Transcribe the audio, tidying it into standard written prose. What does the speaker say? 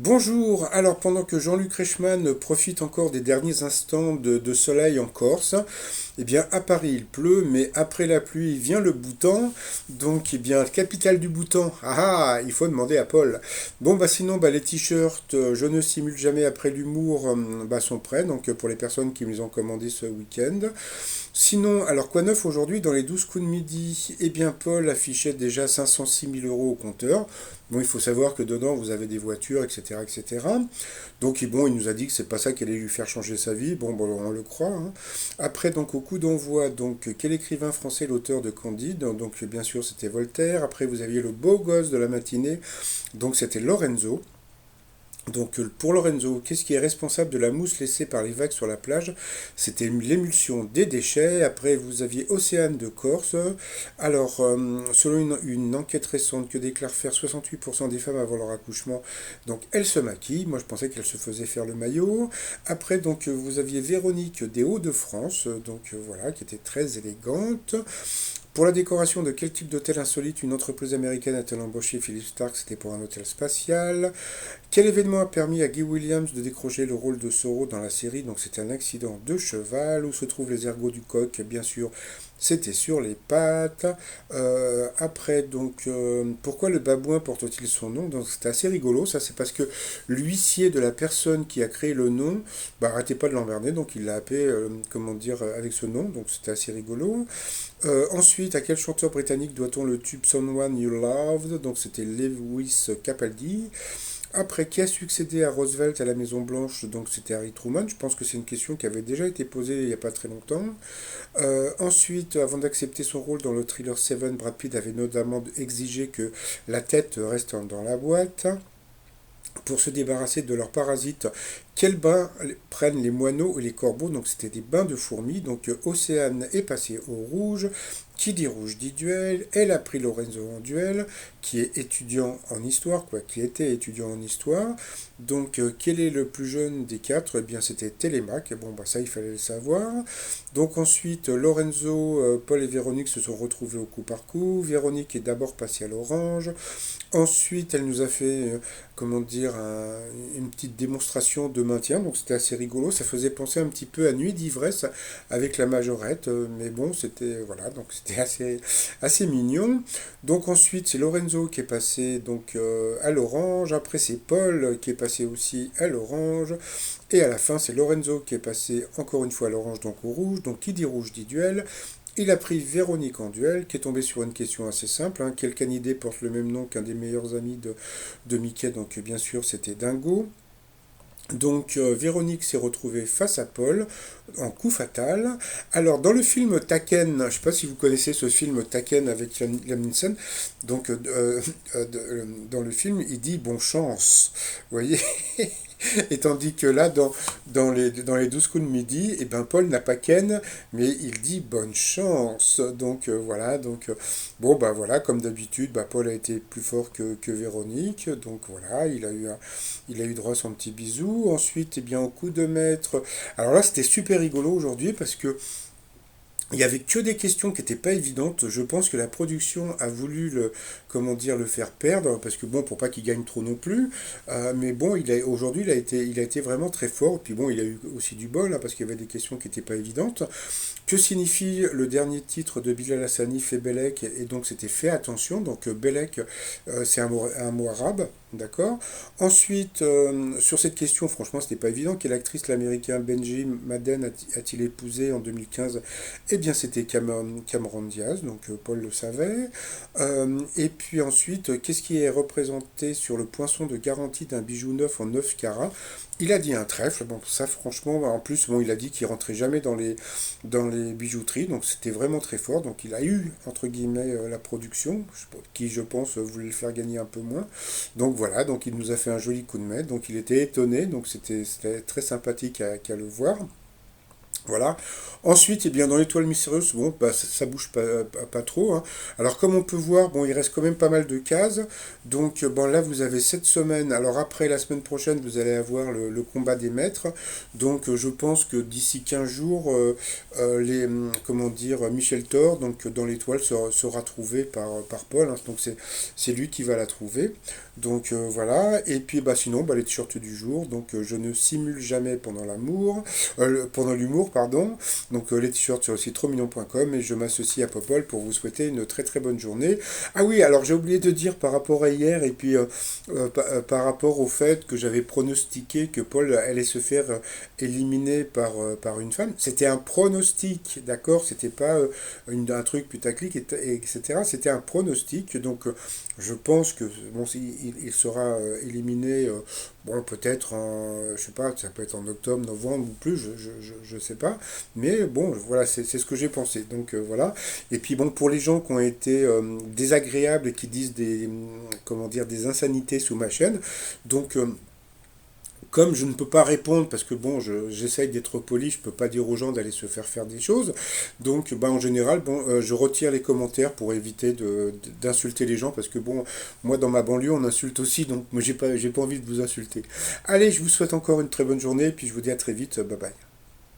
Bonjour, alors pendant que Jean-Luc Reichmann profite encore des derniers instants de soleil en Corse, eh bien à Paris il pleut, mais après la pluie vient le beau temps, donc eh bien capitale du beau temps, il faut demander à Paul. Bon bah sinon bah, les t-shirts Je ne simule jamais après l'humour bah, sont prêts, donc pour les personnes qui me les ont commandés ce week-end. Sinon, alors quoi neuf aujourd'hui dans les 12 coups de midi? Eh bien, Paul affichait déjà 506 000 euros au compteur. Bon, il faut savoir que dedans, vous avez des voitures, etc., etc. Donc, bon, il nous a dit que c'est pas ça qui allait lui faire changer sa vie. Bon, on le croit, hein. Après, donc, au coup d'envoi, donc, quel écrivain français l'auteur de Candide? Donc, bien sûr, c'était Voltaire. Après, vous aviez le beau gosse de la matinée. Donc, c'était Lorenzo. Donc pour Lorenzo, qu'est-ce qui est responsable de la mousse laissée par les vagues sur la plage? C'était l'émulsion des déchets. Après, vous aviez Océane de Corse. Alors, selon une enquête récente que déclare faire 68% des femmes avant leur accouchement, donc elles se maquillent. Moi, je pensais qu'elles se faisaient faire le maillot. Après, donc, vous aviez Véronique des Hauts-de-France, voilà, qui était très élégante. Pour la décoration de quel type d'hôtel insolite une entreprise américaine a-t-elle embauché Philippe Stark? C'était pour un hôtel spatial. Quel événement a permis à Guy Williams de décrocher le rôle de Zorro dans la série? Donc c'était un accident de cheval. Où se trouvent les ergots du coq? Bien sûr, c'était sur les pattes. Après, pourquoi le babouin porte-t-il son nom? Donc c'était assez rigolo. Ça, c'est parce que l'huissier de la personne qui a créé le nom, bah, arrêtait pas de l'emmerder, donc il l'a appelé, comment dire, avec ce nom. Donc c'était assez rigolo. Ensuite, à quel chanteur britannique doit-on le tube Someone You Loved? Donc c'était Lewis Capaldi. Après, qui a succédé à Roosevelt à la Maison Blanche? Donc c'était Harry Truman. Je pense que c'est une question qui avait déjà été posée il n'y a pas très longtemps. Ensuite, avant d'accepter son rôle dans le thriller Seven, Brad Pitt avait notamment exigé que la tête reste dans la boîte. Pour se débarrasser de leurs parasites, quels bains prennent les moineaux et les corbeaux? Donc c'était des bains de fourmis. Donc Océane est passé au rouge. Qui dit rouge dit duel. Elle a pris Lorenzo en duel, qui est étudiant en histoire, quoi, qui était étudiant en histoire. Donc quel est le plus jeune des quatre? Eh bien c'était Télémaque. Bon bah ça il fallait le savoir. Donc ensuite Lorenzo, Paul et Véronique se sont retrouvés au coup par coup. Véronique est d'abord passée à l'orange. Ensuite, elle nous a fait, comment dire, une petite démonstration de maintien, donc c'était assez rigolo. Ça faisait penser un petit peu à Nuit d'ivresse avec la majorette, mais bon, c'était voilà, donc c'était assez mignon. Donc ensuite, c'est Lorenzo qui est passé donc à l'orange. Après, c'est Paul qui est passé aussi à l'orange. Et à la fin, c'est Lorenzo qui est passé encore une fois à l'orange, donc au rouge. Donc qui dit rouge dit duel. Il a pris Véronique en duel, qui est tombée sur une question assez simple, hein. Quel canidé porte le même nom qu'un des meilleurs amis de Mickey? Donc bien sûr, c'était Dingo. Donc Véronique s'est retrouvée face à Paul en coup fatal. Alors dans le film Taken, je ne sais pas si vous connaissez ce film Taken avec Liam Neeson, donc dans le film il dit bonne chance, vous voyez. Et tandis que là, dans les 12 coups de midi, eh ben, Paul n'a pas Ken, mais il dit bonne chance. Donc voilà, bon, bah voilà, comme d'habitude, bah, Paul a été plus fort que Véronique. Donc voilà, il a eu droit à son petit bisou. Ensuite, eh bien, au coup de maître. Alors là, c'était super rigolo aujourd'hui parce que il y avait que des questions qui n'étaient pas évidentes. Je pense que la production a voulu comment dire, le faire perdre, parce que bon, pour pas qu'il gagne trop non plus. Mais bon, aujourd'hui, il a été vraiment très fort. Puis bon, il a eu aussi du bol, hein, parce qu'il y avait des questions qui n'étaient pas évidentes. Que signifie le dernier titre de Bilal Hassani, fait Bellec? Et donc c'était fait attention. Donc Bellec, c'est un mot arabe, d'accord. Ensuite, sur cette question, franchement, c'était pas évident. Quelle actrice l'américain Benji Madden a-t-il épousé en 2015? Eh bien, c'était Cameron Diaz, donc Paul le savait. Et puis ensuite, qu'est-ce qui est représenté sur le poinçon de garantie d'un bijou neuf en 9 carats? Il a dit un trèfle. Bon, ça, franchement, en plus, bon, il a dit qu'il rentrait jamais dans les bijouteries, donc c'était vraiment très fort. Donc il a eu, entre guillemets, la production, qui, je pense, voulait le faire gagner un peu moins. Donc voilà, donc il nous a fait un joli coup de maître. Donc il était étonné, donc c'était très sympathique qu'à le voir. Voilà. Ensuite, eh bien, dans l'étoile mystérieuse, bon, bah, ça bouge pas trop, hein. Alors, comme on peut voir, bon, il reste quand même pas mal de cases. Donc, bon, là, vous avez 7 semaines. Alors, après, la semaine prochaine, vous allez avoir le combat des maîtres. Donc, je pense que d'ici 15 jours, comment dire, Michel Thor, donc, dans l'étoile, sera trouvé par Paul, hein. Donc, c'est lui qui va la trouver. Donc, voilà. Et puis, bah, sinon, bah, les t-shirts du jour. Donc, je ne simule jamais pendant l'amour. Pendant l'humour, pardon. Donc les t-shirts sur le site trosmignon.com et je m'associe à Popol pour vous souhaiter une très très bonne journée. Ah oui, alors j'ai oublié de dire par rapport à hier et puis par rapport au fait que j'avais pronostiqué que Paul allait se faire éliminer par une femme. C'était un pronostic, d'accord. C'était pas un truc putaclic, etc. C'était un pronostic. Donc je pense que bon, il sera éliminé. Bon, peut-être je sais pas, ça peut être en octobre, novembre ou plus, je sais pas. Mais bon, voilà, c'est ce que j'ai pensé. Donc voilà. Et puis bon, pour les gens qui ont été désagréables et qui disent comment dire, des insanités sous ma chaîne, donc comme je ne peux pas répondre parce que bon, j'essaye d'être poli, je peux pas dire aux gens d'aller se faire des choses. Donc, ben, en général, bon, je retire les commentaires pour éviter d'insulter les gens parce que bon, moi dans ma banlieue, on insulte aussi, donc moi j'ai pas envie de vous insulter. Allez, je vous souhaite encore une très bonne journée et puis je vous dis à très vite. Bye bye.